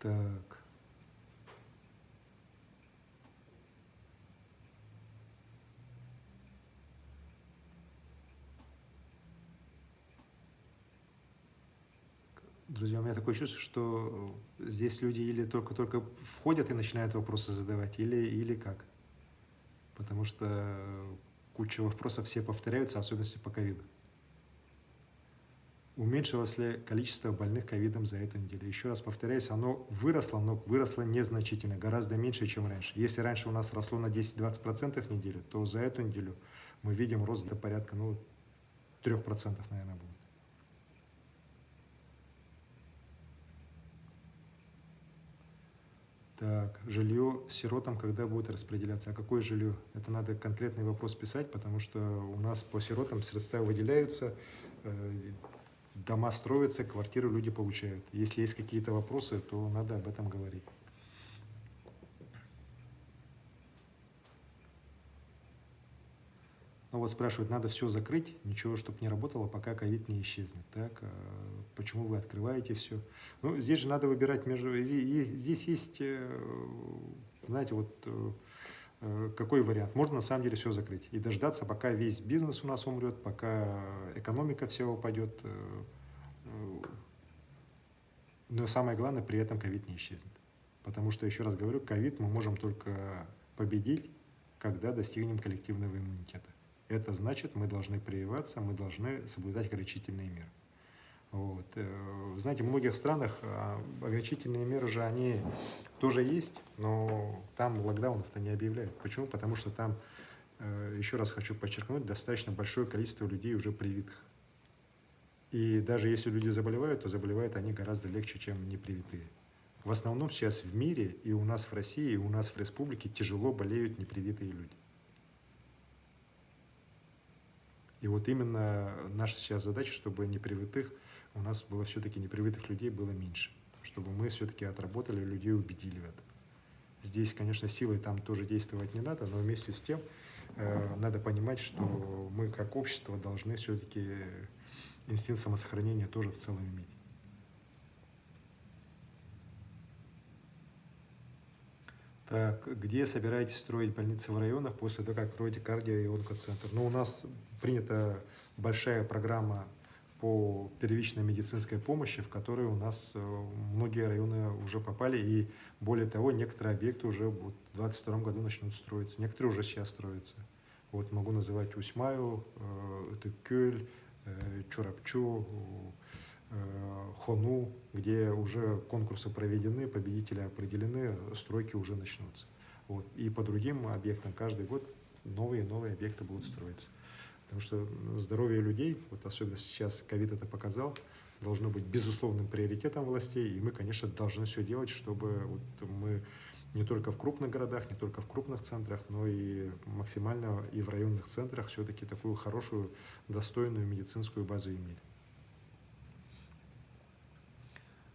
Так. Друзья, у меня такое чувство, что здесь люди или только входят и начинают вопросы задавать, или как. Потому что куча вопросов все повторяются, особенно по ковиду. Уменьшилось ли количество больных ковидом за эту неделю? Еще раз повторяюсь, оно выросло, но выросло незначительно, гораздо меньше, чем раньше. Если раньше у нас росло на 10-20% в неделю, то за эту неделю мы видим рост до порядка 3%, наверное, будет. Так, жилье сиротам когда будет распределяться? А какое жилье? Это надо конкретный вопрос писать, потому что у нас по сиротам средства выделяются, дома строятся, квартиры люди получают. Если есть какие-то вопросы, то надо об этом говорить. Ну вот спрашивают, надо все закрыть, ничего, чтобы не работало, пока ковид не исчезнет. Так, почему вы открываете все? Ну, здесь же надо выбирать между... Здесь есть, знаете, вот какой вариант? Можно на самом деле все закрыть и дождаться, пока весь бизнес у нас умрет, пока экономика вся упадет. Но самое главное, при этом ковид не исчезнет. Потому что, еще раз говорю, ковид мы можем только победить, когда достигнем коллективного иммунитета. Это значит, мы должны прививаться, мы должны соблюдать ограничительные меры. Вот. Знаете, в многих странах ограничительные меры же, они тоже есть, но там локдаунов-то не объявляют. Почему? Потому что там, еще раз хочу подчеркнуть, достаточно большое количество людей уже привитых. И даже если люди заболевают, то заболевают они гораздо легче, чем непривитые. В основном сейчас в мире, и у нас в России, и у нас в республике тяжело болеют непривитые люди. И вот именно наша сейчас задача, чтобы непривитых, у нас было все-таки непривитых людей было меньше. Чтобы мы все-таки отработали, людей убедили в этом. Здесь, конечно, силой там тоже действовать не надо, но вместе с тем надо понимать, что мы как общество должны все-таки инстинкт самосохранения тоже в целом иметь. Так, где собираетесь строить больницы в районах после того, как откроете кардио- и онкоцентр? Ну, у нас принята большая программа по первичной медицинской помощи, в которой у нас многие районы уже попали, и более того, некоторые объекты уже вот в 2022 году начнут строиться, некоторые уже сейчас строятся. Вот могу называть Усьмаю, Тыккёль, Чорапчу, Хону, где уже конкурсы проведены, победители определены, стройки уже начнутся. Вот. И по другим объектам каждый год новые и новые объекты будут строиться. Потому что здоровье людей, вот особенно сейчас ковид это показал, должно быть безусловным приоритетом властей, и мы, конечно, должны все делать, чтобы вот мы не только в крупных городах, не только в крупных центрах, но и максимально и в районных центрах все-таки такую хорошую, достойную медицинскую базу имели.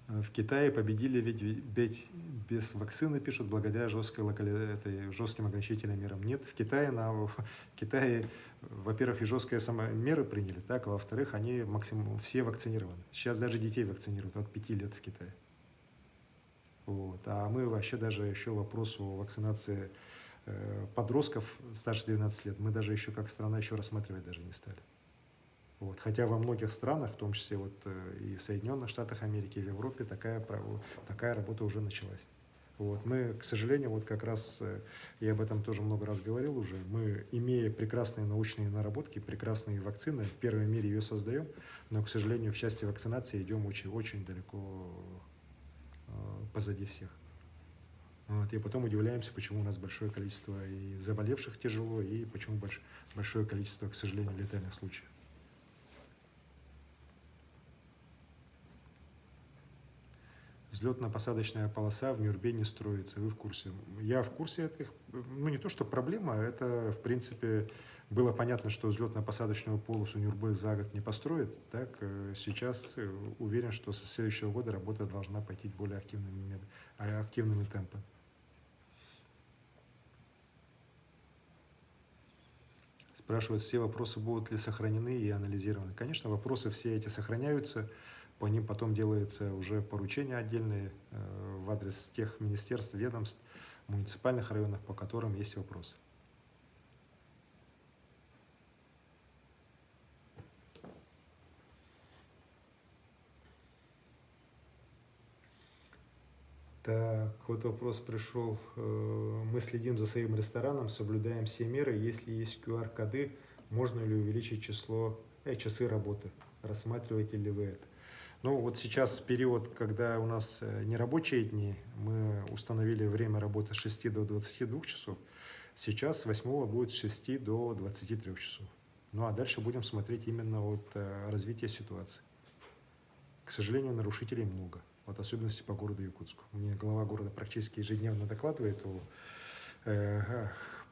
В Китае победили ведь без вакцины, пишут, благодаря жестким ограничительным мерам. Нет, в Китае, во-первых, и жесткие меры приняли, так, а во-вторых, они максимум все вакцинированы. Сейчас даже детей вакцинируют от 5 лет в Китае. Вот. А мы вообще даже еще вопрос о вакцинации подростков старше 12 лет, мы даже еще как страна еще рассматривать даже не стали. Вот. Хотя во многих странах, в том числе вот и в Соединенных Штатах Америки, и в Европе такая работа уже началась. Вот. Мы, к сожалению, вот как раз, я об этом тоже много раз говорил уже, мы, имея прекрасные научные наработки, прекрасные вакцины, в первом мире ее создаем, но, к сожалению, в части вакцинации идем очень далеко позади всех. Вот. И потом удивляемся, почему у нас большое количество и заболевших тяжело, и почему большое количество, к сожалению, летальных случаев. Взлетно-посадочная полоса в Нюрбе не строится, вы в курсе? Я в курсе этих, ну не то что проблема, это в принципе было понятно, что взлетно-посадочную полосу Нюрбе за год не построят, так сейчас уверен, что со следующего года работа должна пойти более активными темпами. Спрашивают, все вопросы будут ли сохранены и анализированы. Конечно, вопросы все эти сохраняются, по ним потом делается уже поручения отдельные в адрес тех министерств, ведомств, муниципальных районов, по которым есть вопросы. Так, вот вопрос пришел. Мы следим за своим рестораном, соблюдаем все меры. Если есть QR-коды, можно ли увеличить часы работы? Рассматриваете ли вы это? Ну, вот сейчас период, когда у нас нерабочие дни, мы установили время работы с 6 до 22 часов. Сейчас с 8 будет с 6 до 23 часов. Ну, а дальше будем смотреть именно от развития ситуации. К сожалению, нарушителей много. Вот особенности по городу Якутску. Мне глава города практически ежедневно докладывает о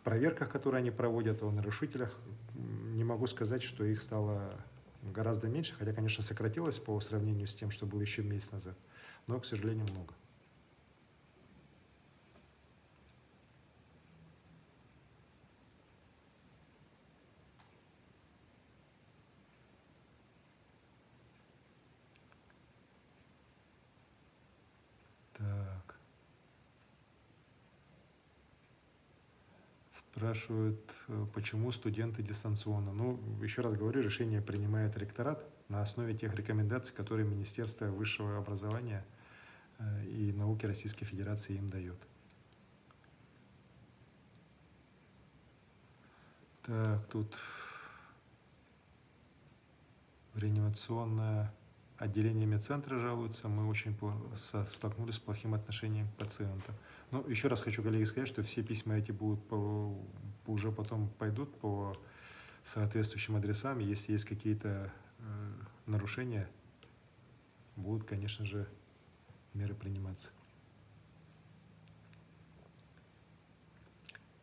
проверках, которые они проводят, о нарушителях. Не могу сказать, что их стало гораздо меньше, хотя, конечно, сократилось по сравнению с тем, что было еще месяц назад, но, к сожалению, много. Так. Спрашивают, почему студенты дистанционно. Ну, еще раз говорю, решение принимает ректорат на основе тех рекомендаций, которые Министерство высшего образования и науки Российской Федерации им дает. Так, тут в реанимационное отделение медцентра жалуются. Мы очень столкнулись с плохим отношением к пациентам. Но еще раз хочу, коллеги, сказать, что все письма эти будут уже потом пойдут по соответствующим адресам. Если есть какие-то нарушения, будут, конечно же, меры приниматься.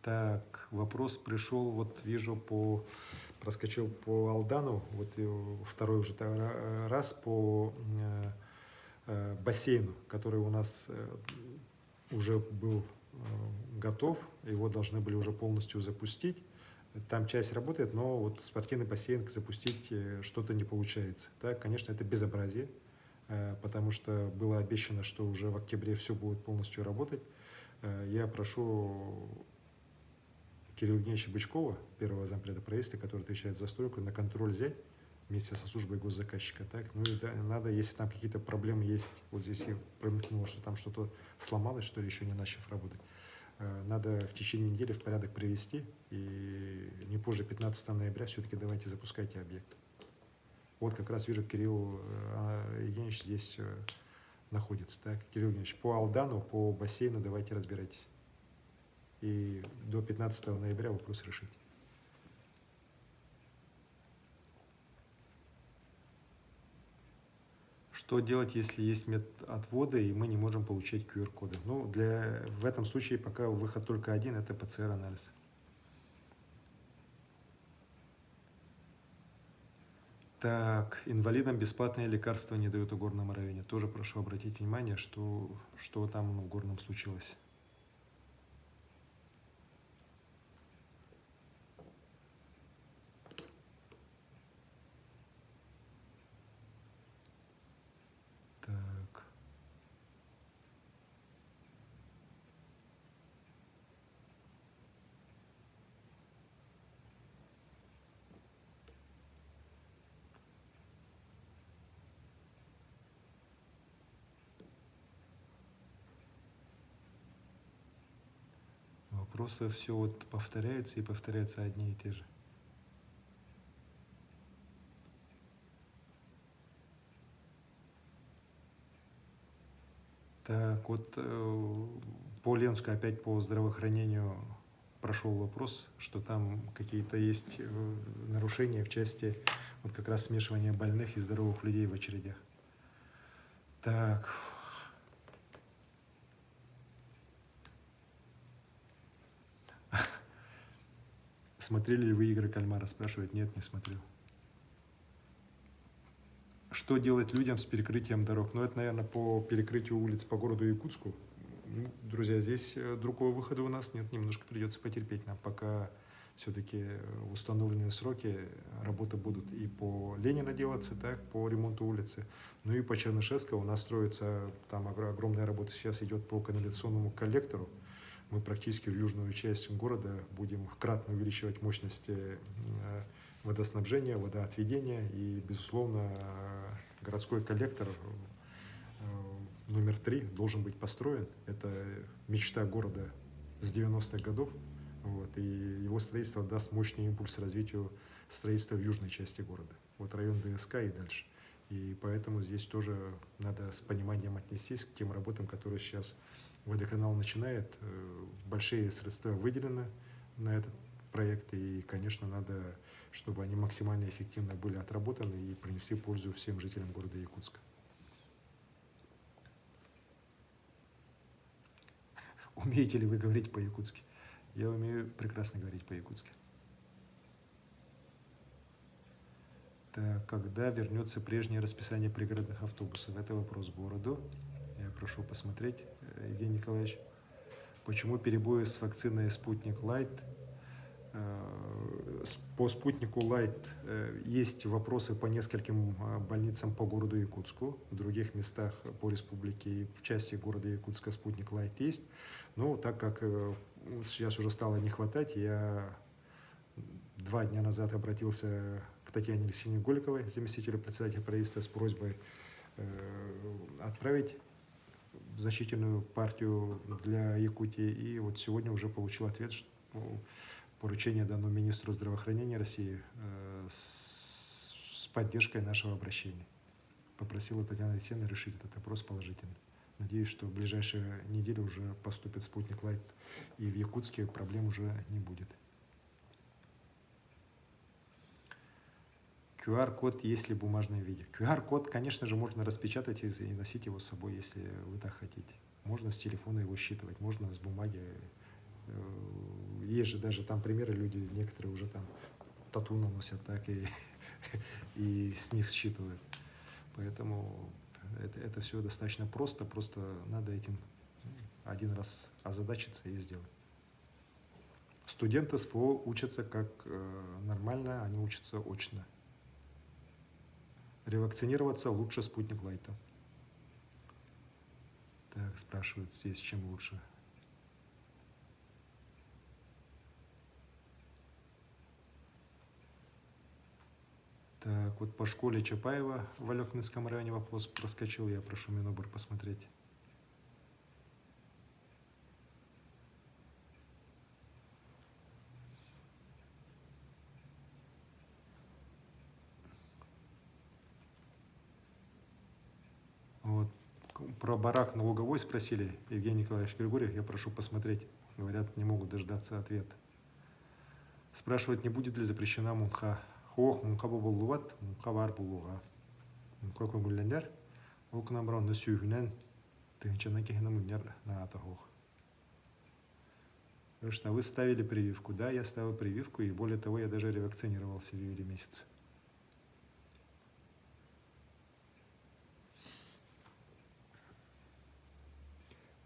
Так, вопрос пришел, вот вижу, проскочил по Алдану, вот второй уже раз по бассейну, который у нас уже был готов, его должны были уже полностью запустить. Там часть работает, но вот спортивный бассейн запустить что-то не получается. Так, конечно, это безобразие, потому что было обещано, что уже в октябре все будет полностью работать. Я прошу Кирилла Евгеньевича Бычкова, первого зампреда правительства, который отвечает за стройку, на контроль взять вместе со службой госзаказчика. Так? Ну и да, надо, если там какие-то проблемы есть, вот здесь я промелькнуло, что там что-то сломалось, что ли, еще не начав работать, надо в течение недели в порядок привести, и не позже 15 ноября все-таки давайте запускайте объект. Вот как раз вижу, Кирилл Евгеньевич здесь находится. Так? Кирилл Евгеньевич, по Алдану, по бассейну давайте разбирайтесь. И до 15 ноября вопрос решить. Что делать, если есть метод отвода, и мы не можем получать QR-коды? Ну, в этом случае пока выход только один – это ПЦР-анализ. Так, инвалидам бесплатные лекарства не дают в Горном районе. Тоже прошу обратить внимание, что там в Горном случилось. Так. Вопросы все вот повторяются и повторяются одни и те же. Так, вот по Ленску, опять по здравоохранению прошел вопрос, что там какие-то есть нарушения в части вот как раз смешивания больных и здоровых людей в очередях. Так. Смотрели ли вы игры кальмара? Спрашивает. Нет, не смотрел. Что делать людям с перекрытием дорог? Ну, это, наверное, по перекрытию улиц по городу Якутску. Друзья, здесь другого выхода у нас нет. Немножко придется потерпеть нам, пока все-таки в установленные сроки работы будут и по Ленина делаться, так, по ремонту улицы. Ну и по Чернышевской у нас строится, там огромная работа сейчас идет по канализационному коллектору. Мы практически в южную часть города будем кратно увеличивать мощности водоснабжения, водоотведения. И, безусловно, городской коллектор номер 3 должен быть построен. Это мечта города с 90-х годов. Вот, и его строительство даст мощный импульс развитию строительства в южной части города. Вот район ДСК и дальше. И поэтому здесь тоже надо с пониманием отнестись к тем работам, которые сейчас водоканал начинает. Большие средства выделены на этот проект, и, конечно, надо, чтобы они максимально эффективно были отработаны и принесли пользу всем жителям города Якутска. Умеете ли вы говорить по-якутски? Я умею прекрасно говорить по-якутски. Так, когда вернется прежнее расписание пригородных автобусов? Это вопрос городу. Я прошу посмотреть, Евгений Николаевич. Почему перебои с вакциной «Спутник Лайт»? По «Спутнику Лайт» есть вопросы по нескольким больницам по городу Якутску. В других местах по республике и в части города Якутска «Спутник Лайт» есть. Но так как сейчас уже стало не хватать, я 2 дня назад обратился к Татьяне Алексеевне Голиковой, заместителю председателя правительства, с просьбой отправить значительную партию для Якутии. И вот сегодня уже получил ответ, что поручение дано министру здравоохранения России с поддержкой нашего обращения. Попросила Татьяна Алексеевна решить этот вопрос положительно. Надеюсь, что в ближайшие недели уже поступит «Спутник Лайт», и в Якутске проблем уже не будет. QR-код есть ли в бумажном виде? QR-код, конечно же, можно распечатать и носить его с собой, если вы так хотите. Можно с телефона его считывать, можно с бумаги. Есть же даже там примеры, люди некоторые уже там тату наносят так и с них считывают. Поэтому это все достаточно просто надо этим один раз озадачиться и сделать. Студенты СПО учатся как нормально, они учатся очно. Ревакцинироваться лучше «Спутник Лайта». Так, спрашивают здесь, чем лучше. Так, вот по школе Чапаева в Алекнинском районе вопрос проскочил. Я прошу Минобр посмотреть. Вот. Про барак на Луговой спросили, Евгений Николаевич Григорьев, я прошу посмотреть. Говорят, не могут дождаться ответа. Спрашивают, не будет ли запрещена мунха. Хох, мунха бобулуват, мунха бар булуга. Мунха когуляндар, окнамрон на сюгнен, тынчана кихна муньяр на атахох. Потому что вы ставили прививку. Да, я ставил прививку, и более того, я даже ревакцинировался в июле месяце.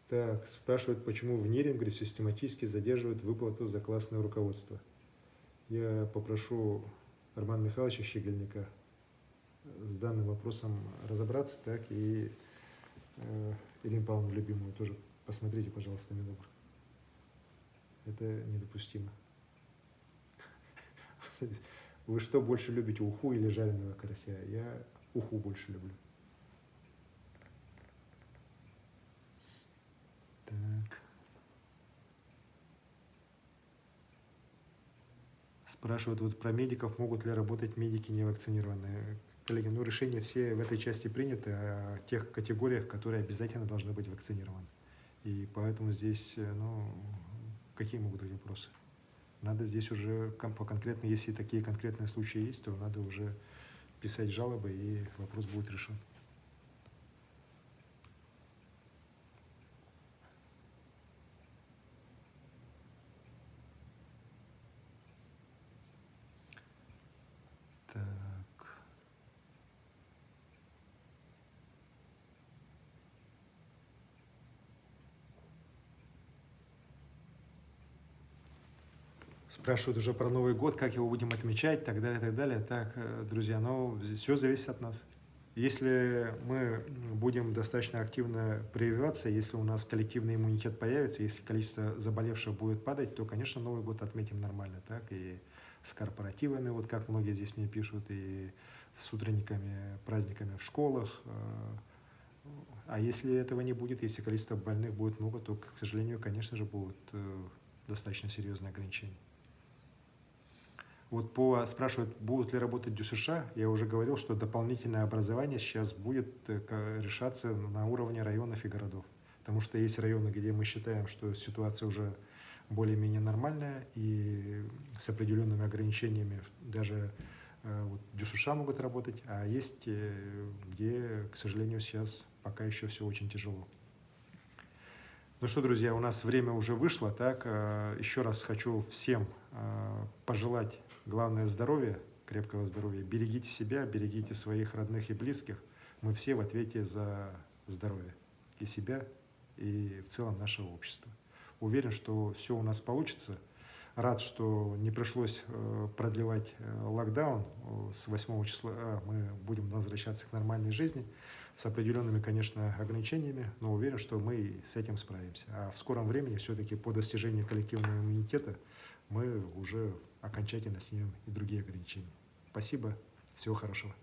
Так, спрашивают, почему в Нерингре систематически задерживают выплату за классное руководство. Я попрошу Романа Михайловича Щегельника с данным вопросом разобраться, так, и Ирину Павловну Любимую тоже посмотрите, пожалуйста, Минобр. Это недопустимо. Вы что больше любите, уху или жареного карася? Я уху больше люблю. Так. Спрашивают вот про медиков, могут ли работать медики невакцинированные. Коллеги, ну решения все в этой части приняты о тех категориях, которые обязательно должны быть вакцинированы. И поэтому здесь, ну, какие могут быть вопросы? Надо здесь уже по конкретно, если такие конкретные случаи есть, то надо уже писать жалобы, и вопрос будет решен. Так. Спрашивают уже про Новый год, как его будем отмечать, так далее, так далее. Так, друзья, ну, все зависит от нас. Если мы будем достаточно активно прививаться, если у нас коллективный иммунитет появится, если количество заболевших будет падать, то, конечно, Новый год отметим нормально, так, и с корпоративами, вот как многие здесь мне пишут, и с утренниками, праздниками в школах. А если этого не будет, если количество больных будет много, то, к сожалению, конечно же, будут достаточно серьезные ограничения. Вот спрашивают, будут ли работать ДЮСШ. Я уже говорил, что дополнительное образование сейчас будет решаться на уровне районов и городов. Потому что есть районы, где мы считаем, что ситуация уже более-менее нормальная, и с определенными ограничениями даже вот, ДЮСШ могут работать, а есть, где, к сожалению, сейчас пока еще все очень тяжело. Ну что, друзья, у нас время уже вышло, так, еще раз хочу всем пожелать, главное, здоровья, крепкого здоровья. Берегите себя, берегите своих родных и близких. Мы все в ответе за здоровье и себя, и в целом нашего общества. Уверен, что все у нас получится. Рад, что не пришлось продлевать локдаун. С 8 числа мы будем возвращаться к нормальной жизни с определенными, конечно, ограничениями, но уверен, что мы с этим справимся. А в скором времени все-таки по достижении коллективного иммунитета мы уже окончательно снимем и другие ограничения. Спасибо, всего хорошего.